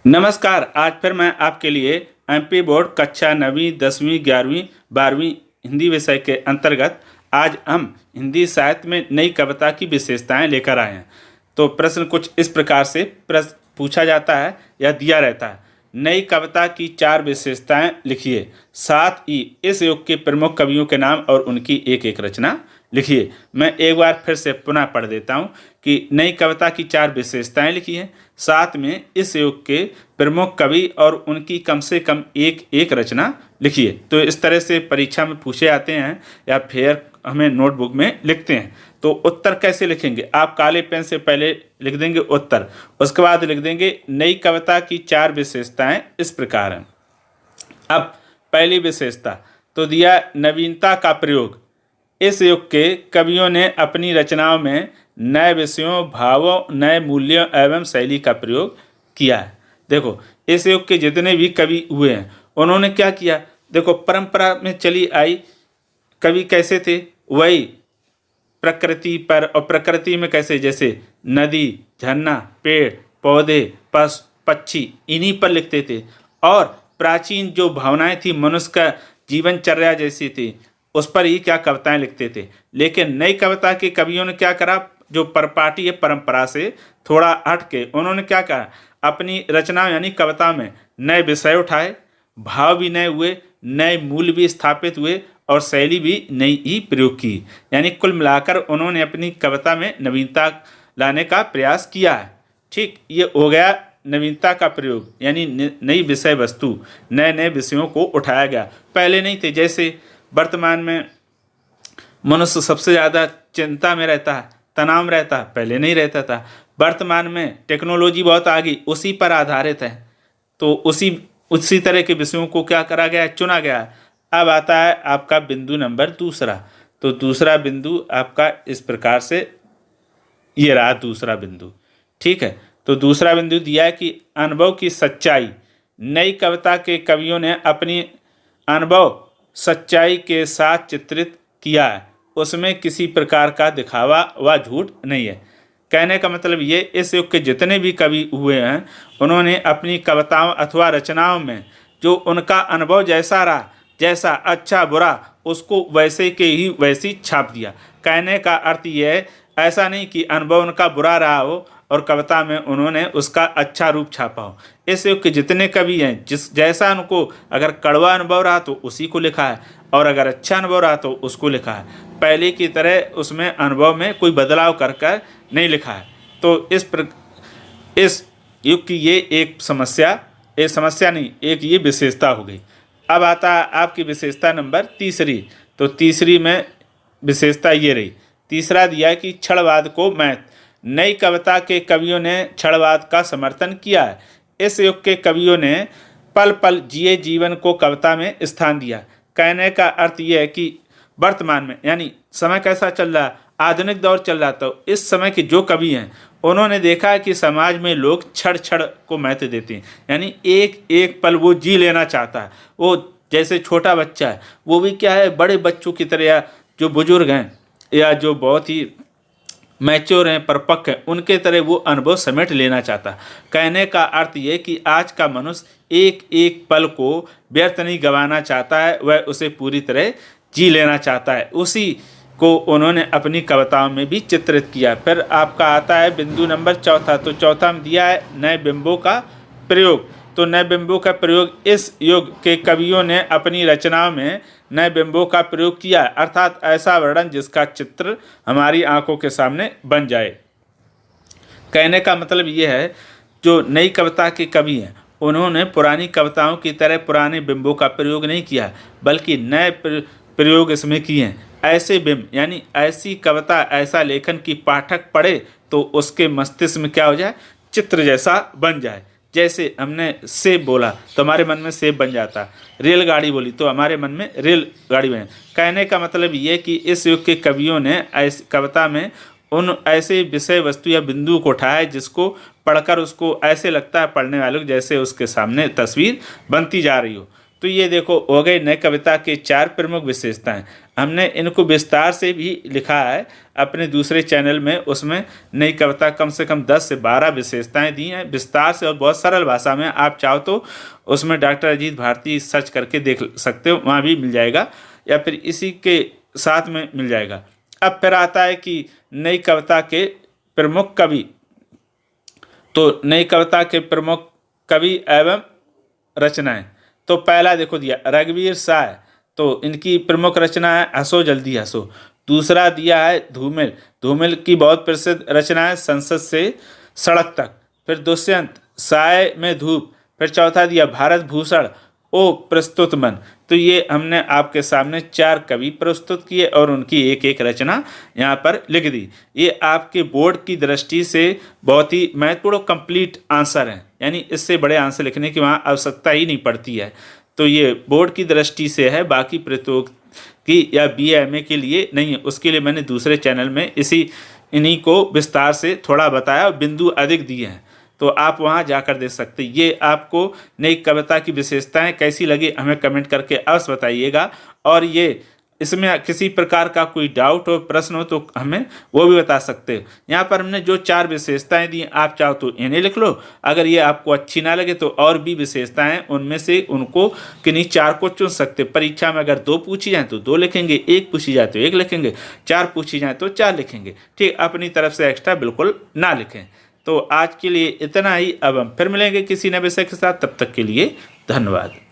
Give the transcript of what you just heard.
नमस्कार। आज फिर मैं आपके लिए एमपी बोर्ड कक्षा 9वीं 10वीं 11वीं 12वीं हिंदी विषय के अंतर्गत आज हम हिंदी साहित्य में नई कविता की विशेषताएं लेकर आए हैं। तो प्रश्न कुछ इस प्रकार से प्रश्न पूछा जाता है या दिया रहता है। नई कविता की 4 विशेषताएं लिखिए, साथ ही इस युग के प्रमुख कवियों के नाम और उनकी एक एक रचना लिखिए। मैं एक बार फिर से पुनः पढ़ देता हूँ कि नई कविता की 4 विशेषताएं लिखी हैं, साथ में इस युग के प्रमुख कवि और उनकी कम से कम एक एक रचना लिखिए। तो इस तरह से परीक्षा में पूछे जाते हैं या फिर हमें नोटबुक में लिखते हैं। तो उत्तर कैसे लिखेंगे? आप काले पेन से पहले लिख देंगे उत्तर, उसके बाद लिख देंगे नई कविता की 4 विशेषताएं इस प्रकार हैं। अब पहली विशेषता तो दिया नवीनता का प्रयोग। इस युग के कवियों ने अपनी रचनाओं में नए विषयों, भावों, नए मूल्यों एवं शैली का प्रयोग किया है। देखो, इस युग के जितने भी कवि हुए हैं उन्होंने क्या किया? देखो, परंपरा में चली आई कवि कैसे थे, वही प्रकृति पर, और प्रकृति में कैसे, जैसे नदी, झरना, पेड़ पौधे, पशु पक्षी, इन्हीं पर लिखते थे। और प्राचीन जो भावनाएं थी, मनुष्य का जीवनचर्या जैसी थी, उस पर ही क्या कविताएं लिखते थे। लेकिन नई कविता के कवियों ने क्या करा? जो परपाटी है परंपरा से थोड़ा हट के उन्होंने क्या कहा? अपनी रचना यानी कविता में नए विषय उठाए, भाव भी नए हुए, नए मूल्य भी स्थापित हुए और शैली भी नई ही प्रयोग की। यानी कुल मिलाकर उन्होंने अपनी कविता में नवीनता लाने का प्रयास किया है। ठीक, ये हो गया नवीनता का प्रयोग, यानी नई विषय वस्तु, नए नए विषयों को उठाया गया। पहले नहीं थे। जैसे वर्तमान में मनुष्य सबसे ज़्यादा चिंता में रहता है, तनाव में रहता है, पहले नहीं रहता था। वर्तमान में टेक्नोलॉजी बहुत आ गई, उसी पर आधारित है। तो उसी तरह के विषयों को क्या करा गया? चुना गया। अब आता है आपका बिंदु नंबर दूसरा। तो दूसरा बिंदु आपका इस प्रकार से ये रहा दूसरा बिंदु। ठीक है, तो दूसरा बिंदु दिया है कि अनुभव की सच्चाई। नई कविता के कवियों ने अपनी अनुभव सच्चाई के साथ चित्रित किया है, उसमें किसी प्रकार का दिखावा व झूठ नहीं है। कहने का मतलब ये, इस युग के जितने भी कवि हुए हैं उन्होंने अपनी कविताओं अथवा रचनाओं में जो उनका अनुभव जैसा रहा, जैसा अच्छा बुरा, उसको वैसे के ही वैसी छाप दिया। कहने का अर्थ ये है, ऐसा नहीं कि अनुभव उनका बुरा रहा हो और कविता में उन्होंने उसका अच्छा रूप छापा हो। इस युग के जितने कवि हैं, जैसा उनको अगर कड़वा अनुभव रहा तो उसी को लिखा है, और अगर अच्छा अनुभव रहा तो उसको लिखा है। पहले की तरह उसमें अनुभव में कोई बदलाव कर नहीं लिखा है। तो इस युग की ये एक समस्या नहीं, एक ये विशेषता हो गई। अब आता है आपकी विशेषता नंबर तीसरी। तो तीसरी में विशेषता ये रही। तीसरा दिया है कि क्षणवाद को महत्व। नई कविता के कवियों ने क्षणवाद का समर्थन किया है। इस युग के कवियों ने पल पल जिए जीवन को कविता में स्थान दिया। कहने का अर्थ यह है कि वर्तमान में, यानी समय कैसा चल रहा है, आधुनिक दौर चल रहा, तो इस समय के जो कवि हैं उन्होंने देखा है कि समाज में लोग क्षण को महत्व देते हैं। यानी एक एक पल वो जी लेना चाहता है। वो जैसे छोटा बच्चा है, वो भी क्या है, बड़े बच्चों की तरह, या जो बुजुर्ग हैं या जो बहुत ही मैच्योर हैं, परिपक्व हैं, उनके तरह वो अनुभव समेट लेना चाहता है। कहने का अर्थ ये कि आज का मनुष्य एक एक पल को व्यर्थ नहीं गंवाना चाहता है, वह उसे पूरी तरह जी लेना चाहता है। उसी को उन्होंने अपनी कविताओं में भी चित्रित किया। फिर आपका आता है बिंदु नंबर चौथा। तो चौथा में दिया है नए बिंबों का प्रयोग। तो नए बिंबों का प्रयोग, इस युग के कवियों ने अपनी रचनाओं में नए बिंबों का प्रयोग किया, अर्थात ऐसा वर्णन जिसका चित्र हमारी आंखों के सामने बन जाए। कहने का मतलब ये है, जो नई कविता के कवि हैं उन्होंने पुरानी कविताओं की तरह पुराने बिंबों का प्रयोग नहीं किया, बल्कि नए प्रयोग इसमें किए हैं। ऐसे बिंब यानी ऐसी कविता, ऐसा लेखन की पाठक पढ़े तो उसके मस्तिष्क में क्या हो जाए? चित्र जैसा बन जाए। जैसे हमने सेब बोला तो हमारे मन में सेब बन जाता, रेलगाड़ी बोली तो हमारे मन में रेलगाड़ी बने। कहने का मतलब ये कि इस युग के कवियों ने ऐसी कविता में उन ऐसे विषय वस्तु या बिंदु को उठाया जिसको पढ़कर उसको ऐसे लगता है पढ़ने वालों को जैसे उसके सामने तस्वीर बनती जा रही हो। तो ये देखो, हो गई नई कविता के 4 प्रमुख विशेषताएं। हमने इनको विस्तार से भी लिखा है अपने दूसरे चैनल में। उसमें नई कविता कम से कम 10 से 12 विशेषताएं दी हैं विस्तार से और बहुत सरल भाषा में। आप चाहो तो उसमें डॉक्टर अजीत भारती सर्च करके देख सकते हो, वहाँ भी मिल जाएगा, या फिर इसी के साथ में मिल जाएगा। अब फिर आता है कि नई कविता के प्रमुख कवि। तो नई कविता के प्रमुख कवि एवं रचनाएं, तो पहला देखो दिया रघुवीर साय, तो इनकी प्रमुख रचना है हंसो जल्दी हंसो। दूसरा दिया है धूमिल, धूमिल की बहुत प्रसिद्ध रचना है संसद से सड़क तक। फिर दुष्यंत साय में धूप। फिर चौथा दिया भारत भूषण ओ प्रस्तुत मन। तो ये हमने आपके सामने 4 कवि प्रस्तुत किए और उनकी एक एक रचना यहाँ पर लिख दी। ये आपके बोर्ड की दृष्टि से बहुत ही महत्वपूर्ण कंप्लीट आंसर हैं, यानी इससे बड़े आंसर लिखने की वहाँ आवश्यकता ही नहीं पड़ती है। तो ये बोर्ड की दृष्टि से है, बाकी प्रतियोगी या BA MA के लिए नहीं है। उसके लिए मैंने दूसरे चैनल में इन्हीं को विस्तार से थोड़ा बताया और बिंदु अधिक दिए हैं, तो आप वहां जाकर देख सकते हैं। ये आपको नई कविता की विशेषताएं कैसी लगी हमें कमेंट करके अवश्य बताइएगा। और ये इसमें किसी प्रकार का कोई डाउट हो, प्रश्न हो तो हमें वो भी बता सकते हो। यहाँ पर हमने जो 4 विशेषताएं दी, आप चाहो तो इन्हें लिख लो। अगर ये आपको अच्छी ना लगे तो और भी विशेषताएं उनमें से उनको किन्हीं 4 को चुन सकते। परीक्षा में अगर 2 पूछी जाए तो 2 लिखेंगे, 1 पूछी जाए तो 1 लिखेंगे, 4 पूछी जाए तो 4 लिखेंगे। ठीक, अपनी तरफ से एक्स्ट्रा बिल्कुल ना लिखें। तो आज के लिए इतना ही। अब हम फिर मिलेंगे किसी नए विषय के साथ, तब तक के लिए धन्यवाद।